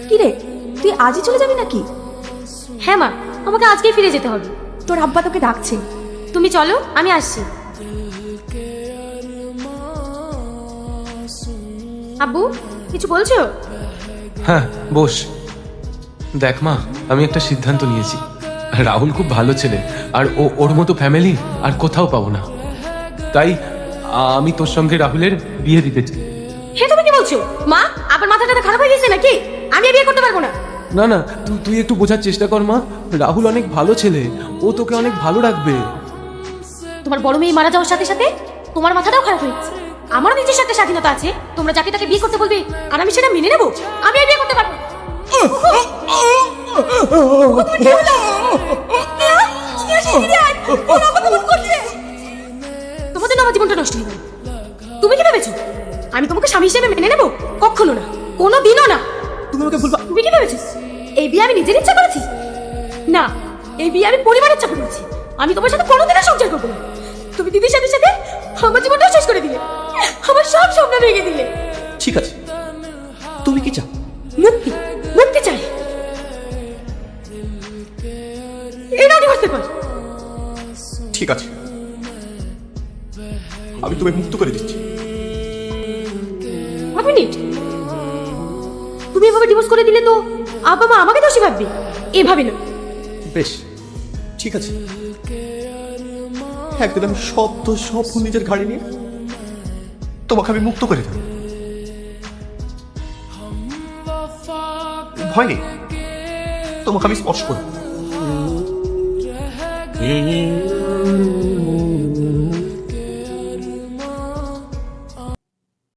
কি রে, তুই আজই চলে যাবি নাকি? হ্যাঁ মা, আমাকে আজকেই ফিরে যেতে হবে। তোর আব্বা তোকে ডাকছে। তুমি চলো, আমি আসছি। আব্বু, কিছু বলছো? হ্যাঁ বস। দেখ মা, আমি একটা সিদ্ধান্ত নিয়েছি। রাহুল খুব ভালো ছেলে, আর ওর মতো ফ্যামিলি আর কোথাও পাবো না। তাই আমি তোর সঙ্গে রাহুলের বিয়ে দিতে চাই। হে, তুমি কি বলছো মা? আবার মাথাটা খারাপ হয়ে গেছে নাকি? আমি আর বিয়ে করতে পারবো না। না না, তুই একটু বোঝার চেষ্টা কর মা। রাহুল অনেক ভালো ছেলে, ও তোকে অনেক ভালো রাখবে। তোমার বড় মেয়ে মারা যাওয়ার সাথে সাথে তোমার মাথাটাও খারাপ হয়ে গেছে। আমারও নিজস্ব একটা স্বাধীনতা আছে। তোমরা যাকে তাকে বিয়ে করতে বলবে আর আমি সেটা মেনে নেবো? আমি আর বিয়ে করতে পারবো না। তোমাদের আমার জীবনটা নষ্ট হয়ে গেল। তুমি কি ভেবেছো আমি তোমাকে স্বামী হিসেবে মেনে নেবো? কখনো না, কোনো দিনও না। তুমি ওকে বলবা? তুমি কি ভেবেছো এই বিয়ে আমি নিজের ইচ্ছা করেছি? না, এই বিয়ে আমি পরিবারের ইচ্ছা করেছি। আমি তোমার সাথে কোনোদিনও সংসার করবো না। তুমি দিদির সাথে সাথে আমার জীবনটাও শেষ করে দিলে, আমার সব স্বপ্ন ভেঙে দিলে। ঠিক আছে, তুমি কি চাও? মুক্তি, মুক্তি চাই। এটাও ডিভোর্স পেপার। ঠিক আছে, আমি তোমায় মুক্ত করে দিচ্ছি। এক মিনিট, তুমি এভাবে ডিভোর্স করে দিলে তো আব্বা মা আমাকে দোষী ভাববে। এভাবে না। বেশ, ঠিক আছে, একদিন আমি সব দোষ সব ভুল নিজের ঘাড়ে নিয়ে তোমাকে আমি মুক্ত করে দেব। ভয় নেই, তোমাকে আমি স্পর্শ করব।